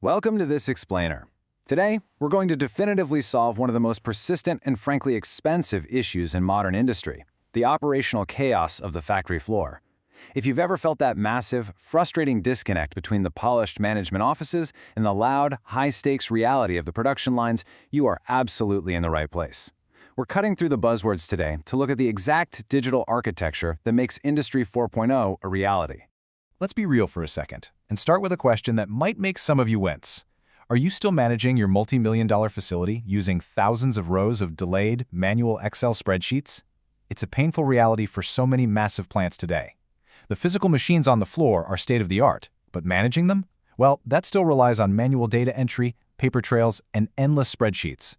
Welcome to this explainer. Today, we're going to definitively solve one of the most persistent and frankly expensive issues in modern industry, the operational chaos of the factory floor. If you've ever felt that massive, frustrating disconnect between the polished management offices and the loud, high-stakes reality of the production lines, you are absolutely in the right place. We're cutting through the buzzwords today to look at the exact digital architecture that makes Industry 4.0 a reality. Let's be real for a second and start with a question that might make some of you wince. Are you still managing your multi-million-dollar facility using thousands of rows of delayed, manual Excel spreadsheets? It's a painful reality for so many massive plants today. The physical machines on the floor are state-of-the-art, but managing them? Well, that still relies on manual data entry, paper trails, and endless spreadsheets.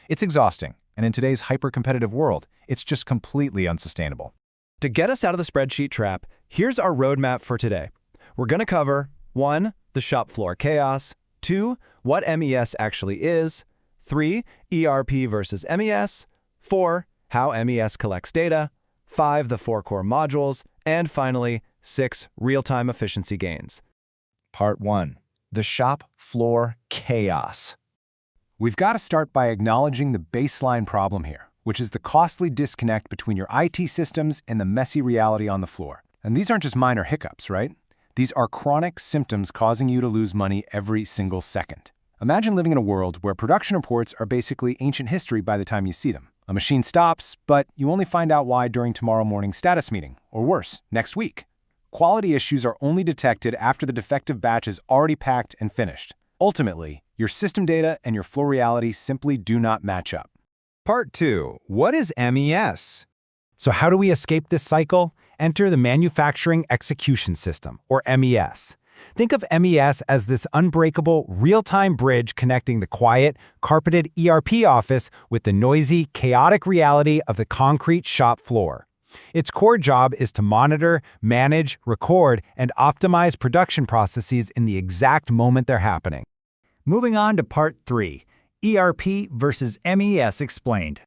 It's exhausting, and in today's hyper-competitive world, it's just completely unsustainable. To get us out of the spreadsheet trap, here's our roadmap for today. We're going to cover 1. The shop floor chaos, 2. What MES actually is, 3. ERP versus MES, 4. How MES collects data, 5. The 4 core modules, and finally, 6. Real-time efficiency gains. Part 1. The shop floor chaos. We've got to start by acknowledging the baseline problem here, which is the costly disconnect between your IT systems and the messy reality on the floor. And these aren't just minor hiccups, right? These are chronic symptoms causing you to lose money every single second. Imagine living in a world where production reports are basically ancient history by the time you see them. A machine stops, but you only find out why during tomorrow morning's status meeting, or worse, next week. Quality issues are only detected after the defective batch is already packed and finished. Ultimately, your system data and your floor reality simply do not match up. Part 2. What is MES? So how do we escape this cycle? Enter the Manufacturing Execution System, or MES. Think of MES as this unbreakable, real-time bridge connecting the quiet, carpeted ERP office with the noisy, chaotic reality of the concrete shop floor. Its core job is to monitor, manage, record, and optimize production processes in the exact moment they're happening. Moving on to Part 3, ERP versus MES explained.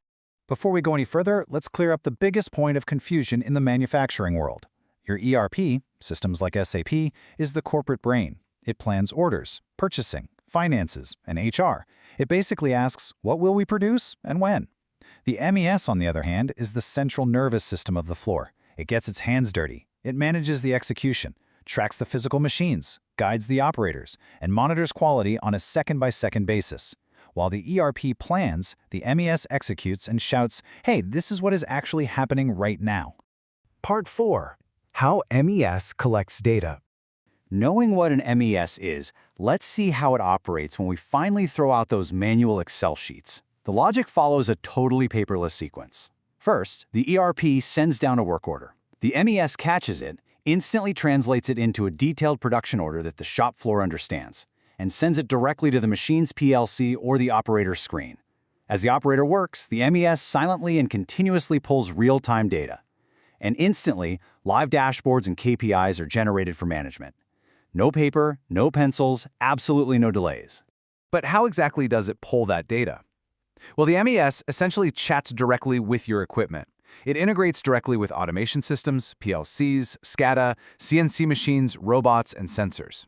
Before we go any further, let's clear up the biggest point of confusion in the manufacturing world. Your ERP, systems like SAP, is the corporate brain. It plans orders, purchasing, finances, and HR. It basically asks, what will we produce and when? The MES, on the other hand, is the central nervous system of the floor. It gets its hands dirty. It manages the execution, tracks the physical machines, guides the operators, and monitors quality on a second-by-second basis. While the ERP plans, the MES executes and shouts, hey, this is what is actually happening right now. Part 4. How MES collects data. Knowing what an MES is, let's see how it operates when we finally throw out those manual Excel sheets. The logic follows a totally paperless sequence. First, the ERP sends down a work order. The MES catches it, instantly translates it into a detailed production order that the shop floor understands, and sends it directly to the machine's PLC or the operator's screen. As the operator works, the MES silently and continuously pulls real-time data. And instantly, live dashboards and KPIs are generated for management. No paper, no pencils, absolutely no delays. But how exactly does it pull that data? Well, the MES essentially chats directly with your equipment. It integrates directly with automation systems, PLCs, SCADA, CNC machines, robots, and sensors.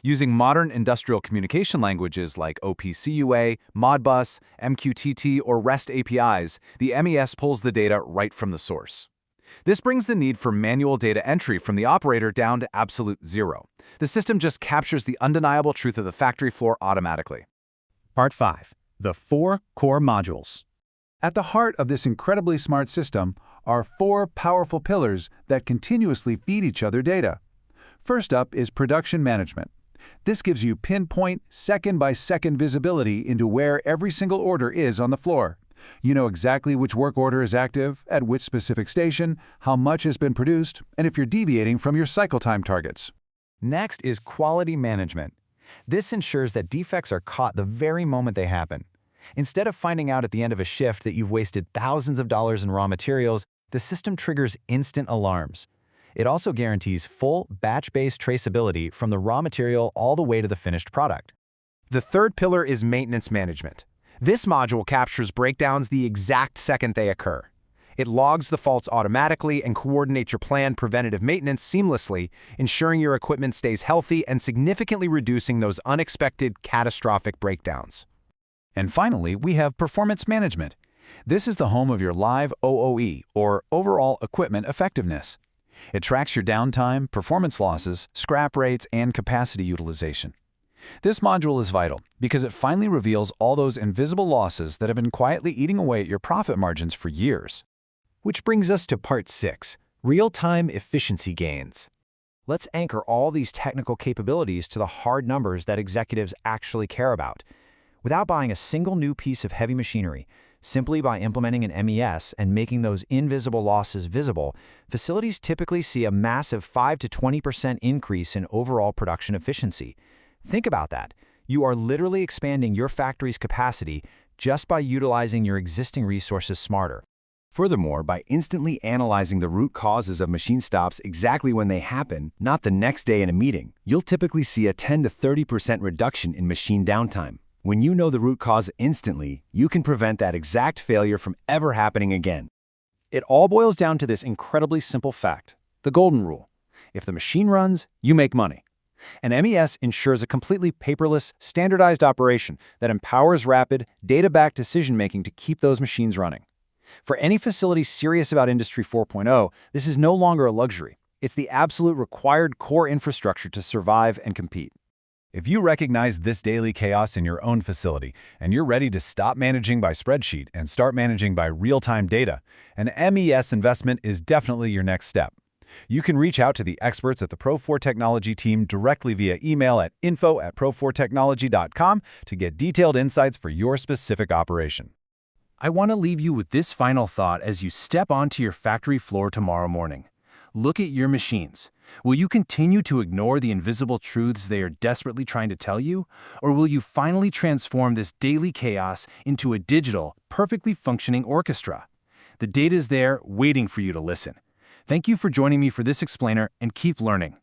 Using modern industrial communication languages like OPC-UA, Modbus, MQTT, or REST APIs, the MES pulls the data right from the source. This brings the need for manual data entry from the operator down to absolute zero. The system just captures the undeniable truth of the factory floor automatically. Part 5. The 4 core modules. At the heart of this incredibly smart system are 4 powerful pillars that continuously feed each other data. First up is production management. This gives you pinpoint, second-by-second visibility into where every single order is on the floor. You know exactly which work order is active, at which specific station, how much has been produced, and if you're deviating from your cycle time targets. Next is quality management. This ensures that defects are caught the very moment they happen. Instead of finding out at the end of a shift that you've wasted thousands of dollars in raw materials, the system triggers instant alarms. It also guarantees full, batch-based traceability from the raw material all the way to the finished product. The third pillar is maintenance management. This module captures breakdowns the exact second they occur. It logs the faults automatically and coordinates your planned preventative maintenance seamlessly, ensuring your equipment stays healthy and significantly reducing those unexpected catastrophic breakdowns. And finally, we have performance management. This is the home of your live OOE, or overall equipment effectiveness. It tracks your downtime, performance losses, scrap rates, and capacity utilization. This module is vital because it finally reveals all those invisible losses that have been quietly eating away at your profit margins for years. Which brings us to Part 6, Real-Time Efficiency Gains. Let's anchor all these technical capabilities to the hard numbers that executives actually care about. Without buying a single new piece of heavy machinery, simply by implementing an MES and making those invisible losses visible, facilities typically see a massive 5 to 20% increase in overall production efficiency. Think about that. You are literally expanding your factory's capacity just by utilizing your existing resources smarter. Furthermore, by instantly analyzing the root causes of machine stops exactly when they happen, not the next day in a meeting, you'll typically see a 10 to 30% reduction in machine downtime. When you know the root cause instantly, you can prevent that exact failure from ever happening again. It all boils down to this incredibly simple fact, the golden rule. If the machine runs, you make money. And MES ensures a completely paperless, standardized operation that empowers rapid, data-backed decision-making to keep those machines running. For any facility serious about Industry 4.0, this is no longer a luxury. It's the absolute required core infrastructure to survive and compete. If you recognize this daily chaos in your own facility and you're ready to stop managing by spreadsheet and start managing by real-time data, an MES investment is definitely your next step. You can reach out to the experts at the Pro4 Technology team directly via email at info@pro4technology.com to get detailed insights for your specific operation. I want to leave you with this final thought as you step onto your factory floor tomorrow morning. Look at your machines. Will you continue to ignore the invisible truths they are desperately trying to tell you? Or will you finally transform this daily chaos into a digital, perfectly functioning orchestra? The data is there, waiting for you to listen. Thank you for joining me for this explainer, and keep learning.